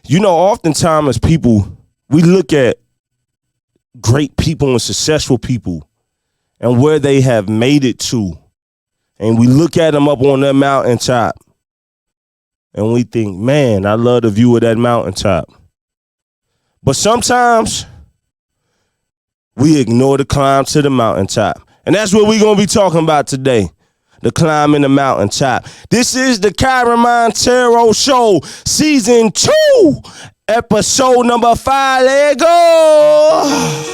You know, oftentimes as people, we look at great people and successful people and where they have made it to. And we look at them up on that mountaintop and we think, man, I love the view of that mountaintop. But sometimes we ignore the climb to the mountaintop. And that's what we're going to be talking about today. The climb in the mountaintop. This is the KYREN Monteiro Show, Season 2, Episode number 5. Let go.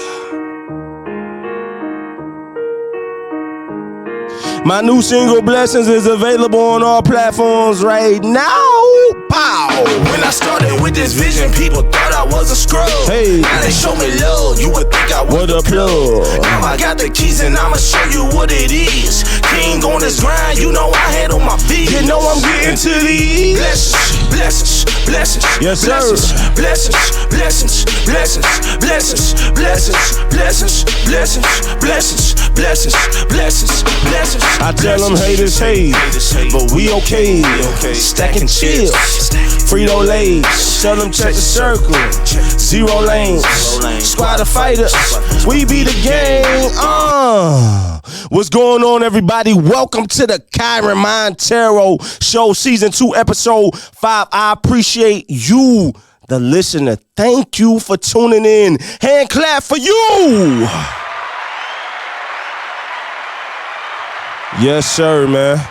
My new single, Blessings, is available on all platforms right now. Pow! When I started with this vision, people thought I was a scrub. Hey. Now they show me love, you would think I was What a plug. Now I got the keys and I'ma show you what it is. King on this grind, you know I handle my feet. You know I'm getting to these Blessings, blessings, blessings. Yes, sir. Blessings, blessings, blessings, blessings, blessings, blessings, blessings, blessings, blessings, blessings, blessings. I tell them haters hate, but we okay. Stacking chips, Frito Lays. Tell them check the circle. Zero lanes, squad of fighters. We be the game. What's going on, everybody? Welcome to the KYREN Monteiro Show, Season 2, Episode 5. I appreciate you, the listener. Thank you for tuning in. Hand clap for you. Yes, sir, man.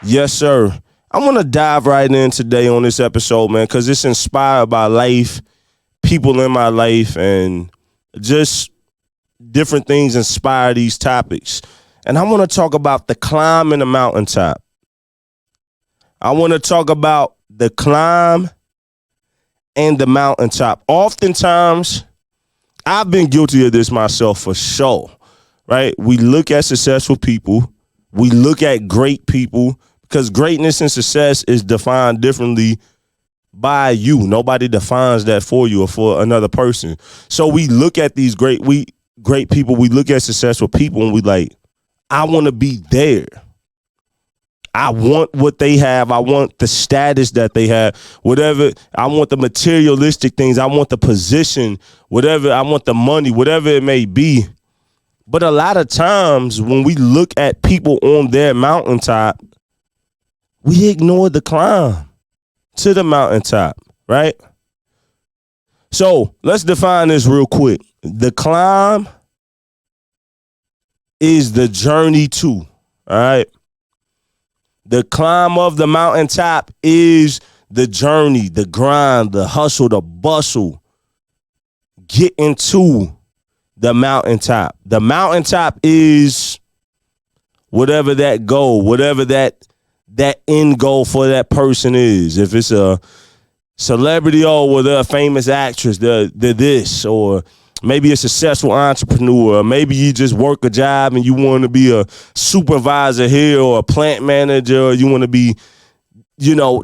Yes, sir. I want to dive right in today on this episode, man, because it's inspired by life, people in my life, and just different things inspire these topics. And I want to talk about the climb in the mountaintop. I want to talk about the climb and the mountaintop. Oftentimes, I've been guilty of this myself for sure, right? We look at successful people. We look at great people because greatness and success is defined differently by you. Nobody defines that for you or for another person. So we look at these great people. We look at successful people and we like, I want to be there. I want what they have. I want the status that they have. Whatever. I want the materialistic things. I want the position. Whatever. I want the money. Whatever it may be. But a lot of times when we look at people on their mountaintop, we ignore the climb to the mountaintop, right? So let's define this real quick. The climb is the journey to, all right? The climb of the mountaintop is the journey, the grind, the hustle, the bustle. Get into the mountaintop. The mountaintop is whatever that goal, whatever that end goal for that person is. If it's a celebrity or with a famous actress, the this, or maybe a successful entrepreneur, or maybe you just work a job and you want to be a supervisor here or a plant manager, or you want to be,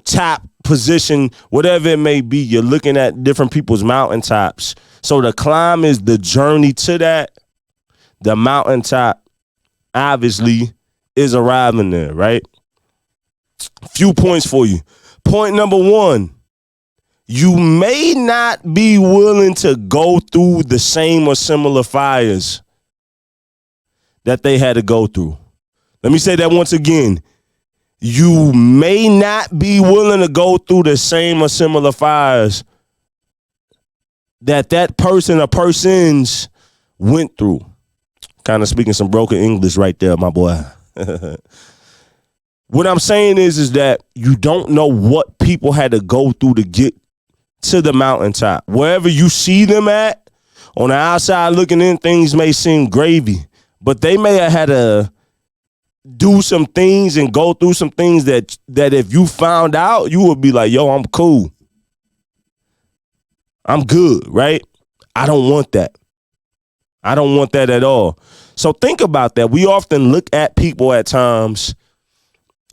top position, whatever it may be. You're looking at different people's mountaintops. So the climb is the journey to that. The mountaintop, obviously, is arriving there, right? Few points for you. Point number 1, you may not be willing to go through the same or similar fires that they had to go through. Let me say that once again. You may not be willing to go through the same or similar fires that person or persons went through. Kind of speaking some broken English right there, my boy. What I'm saying is that you don't know what people had to go through to get to the mountaintop. Wherever you see them at, on the outside looking in, things may seem gravy, but they may have had to do some things and go through some things that if you found out, you would be like, yo, I'm cool. I'm good, right? I don't want that. I don't want that at all. So think about that. We often look at people at times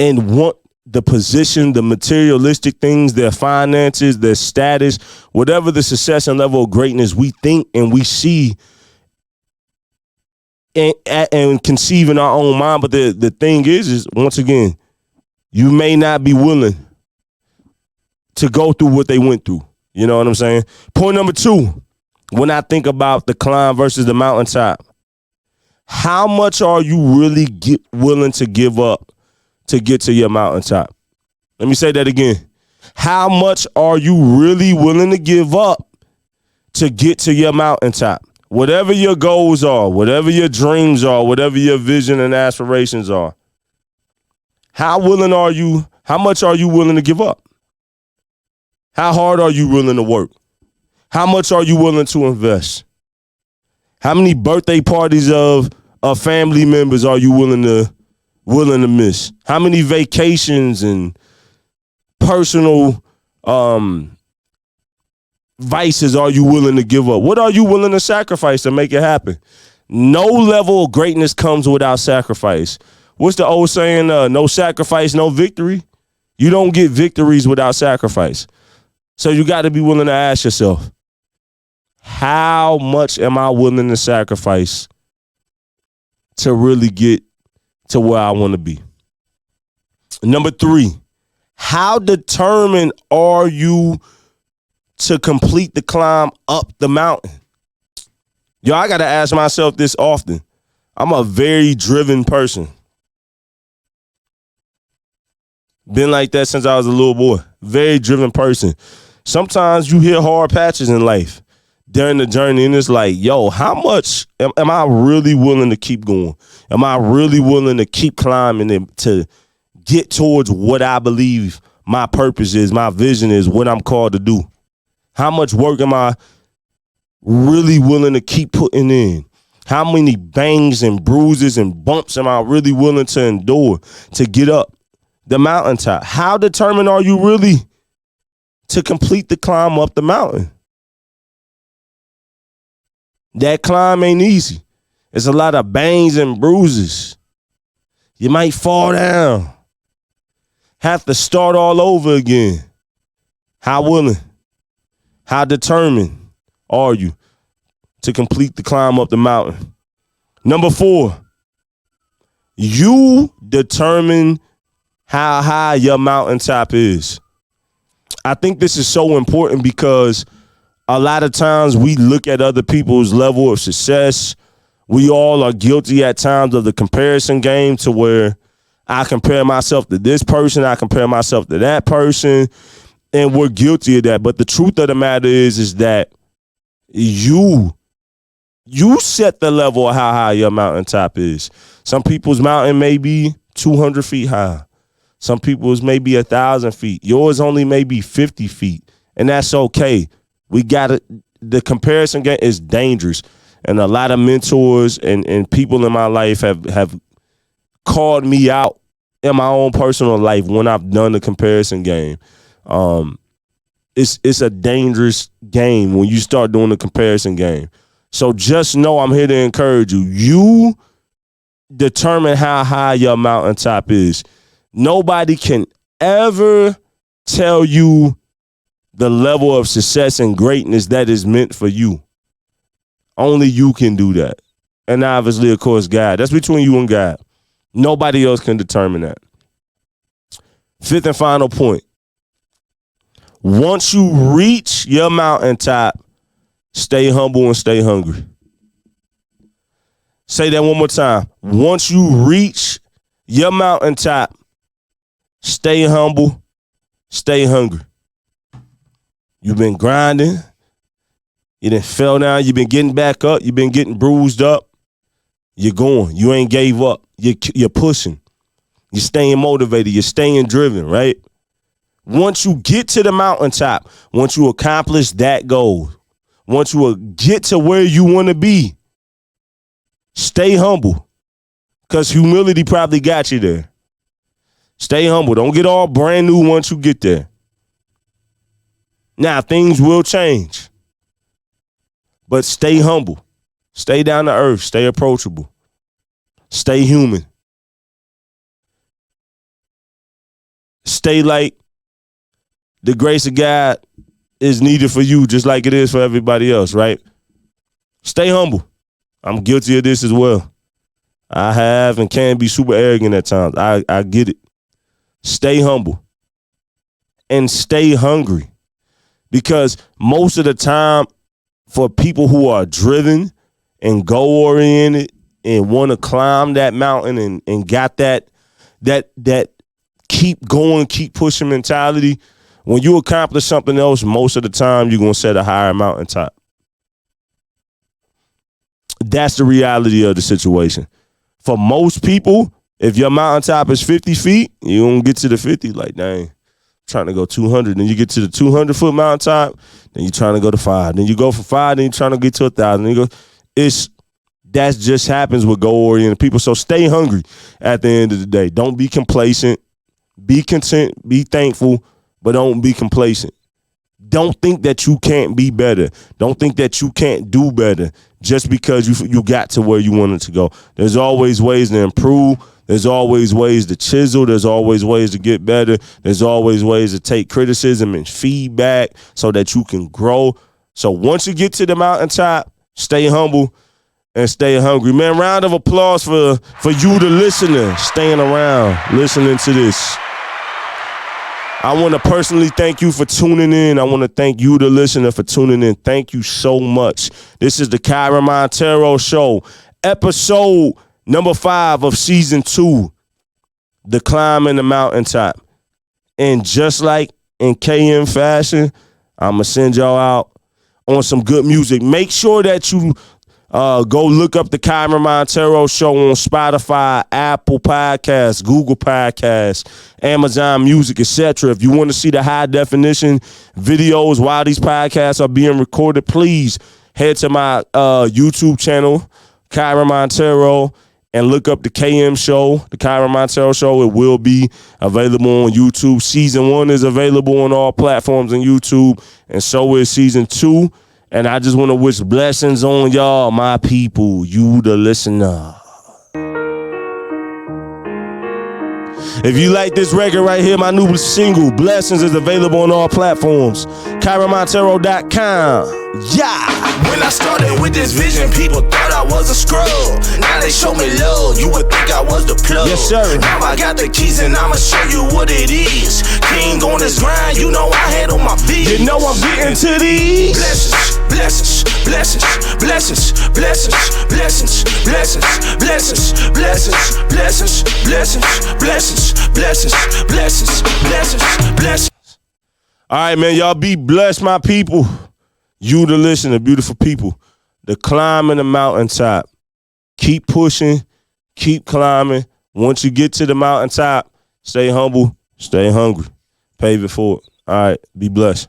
and want the position, the materialistic things, their finances, their status, whatever the success and level of greatness we think and we see and conceive in our own mind. But the thing is once again, you may not be willing to go through what they went through. You know what I'm saying? Point number 2, when I think about the climb versus the mountaintop, how much are you really willing to give up to get to your mountaintop? Let me say that again. How much are you really willing to give up to get to your mountaintop? Whatever your goals are, whatever your dreams are, whatever your vision and aspirations are, how much are you willing to give up? How hard are you willing to work? How much are you willing to invest? How many birthday parties of family members are you willing to miss? How many vacations and personal vices are you willing to give up? What are you willing to sacrifice to make it happen? No level of greatness comes without sacrifice. What's the old saying? No sacrifice, no victory. You don't get victories without sacrifice. So you got to be willing to ask yourself, how much am I willing to sacrifice to really get to where I want to be? Number 3, how determined are you to complete the climb up the mountain? Yo, I got to ask myself this often. I'm a very driven person. Been like that since I was a little boy. Very driven person. Sometimes you hit hard patches in life during the journey, and it's like, yo, how much am I really willing to keep going? Am I really willing to keep climbing and to get towards what I believe my purpose is, my vision is, what I'm called to do? How much work am I really willing to keep putting in? How many bangs and bruises and bumps am I really willing to endure to get up the mountaintop? How determined are you really to complete the climb up the mountain? That climb ain't easy. It's a lot of bangs and bruises. You might fall down. Have to start all over again. How willing, how determined are you to complete the climb up the mountain? Number 4, you determine how high your mountaintop is. I think this is so important because a lot of times we look at other people's level of success. We all are guilty at times of the comparison game, to where I compare myself to this person, I compare myself to that person, and we're guilty of that. But the truth of the matter is that you set the level of how high your mountaintop is. Some people's mountain may be 200 feet high. Some people's may be 1,000 feet. Yours only may be 50 feet. And that's okay. We got it. The comparison game is dangerous. And a lot of mentors and people in my life have called me out in my own personal life when I've done the comparison game. It's a dangerous game when you start doing the comparison game. So just know I'm here to encourage you. You determine how high your mountaintop is. Nobody can ever tell you the level of success and greatness that is meant for you. Only you can do that. And obviously, of course, God. That's between you and God. Nobody else can determine that. 5th and final point. Once you reach your mountaintop, stay humble and stay hungry. Say that one more time. Once you reach your mountaintop, stay humble, stay hungry. You've been grinding. You done fell down. You've been getting back up. You've been getting bruised up. You're going. You ain't gave up. You're pushing. You're staying motivated. You're staying driven, right? Once you get to the mountaintop, once you accomplish that goal, once you get to where you want to be, stay humble, because humility probably got you there. Stay humble. Don't get all brand new once you get there. Now, things will change, but stay humble. Stay down to earth. Stay approachable. Stay human. Stay like the grace of God is needed for you just like it is for everybody else, right? Stay humble. I'm guilty of this as well. I have and can be super arrogant at times. I get it. Stay humble and stay hungry. Because most of the time, for people who are driven and goal-oriented and want to climb that mountain and got that keep going, keep pushing mentality, when you accomplish something else, most of the time you're going to set a higher mountaintop. That's the reality of the situation. For most people, if your mountaintop is 50 feet, you don't get to the 50 like, dang, trying to go 200. Then you get to the 200-foot mountaintop, then you're trying to go to 5. Then you go from 5, then you're trying to get to 1,000. Then you go, that just happens with goal-oriented people. So stay hungry at the end of the day. Don't be complacent. Be content. Be thankful, but don't be complacent. Don't think that you can't be better. Don't think that you can't do better just because you got to where you wanted to go. There's always ways to improve. There's always ways to chisel. There's always ways to get better. There's always ways to take criticism and feedback so that you can grow. So once you get to the mountaintop, stay humble and stay hungry. Man, round of applause for you, the listener, staying around, listening to this. I want to personally thank you for tuning in. I want to thank you, the listener, for tuning in. Thank you so much. This is the KYREN Monteiro Show, episode number 5 of season 2, The Climb in the Mountaintop. And just like in KM fashion, I'm going to send y'all out on some good music. Make sure that you go look up the KYREN Monteiro Show on Spotify, Apple Podcasts, Google Podcasts, Amazon Music, etc. If you want to see the high definition videos while these podcasts are being recorded, please head to my YouTube channel, KYREN Monteiro, and look up the KM Show, the KYREN Monteiro Show. It will be available on YouTube. Season 1 is available on all platforms on YouTube, and so is season 2. And I just want to wish blessings on y'all, my people, you the listener. If you like this record right here, my new single, Blessings, is available on all platforms. KYRENMonteiro.com. Yeah! When I started with this vision, people thought I was a scrub. Now they show me love, you would think I was the plug. Yes, sir. Now I got the keys and I'ma show you what it is. King on this grind, you know I handle my beats. You know I'm getting to these. Blessings, blessings, blessings, blessings, blessings, blessings, blessings, blessings, blessings, blessings, blessings, blessings, blessings, blessings, blessings. All right, man, y'all be blessed, my people. You the listener, beautiful people. The climb in the mountaintop. Keep pushing, keep climbing. Once you get to the mountaintop, stay humble, stay hungry. Pave it forward. All right, be blessed.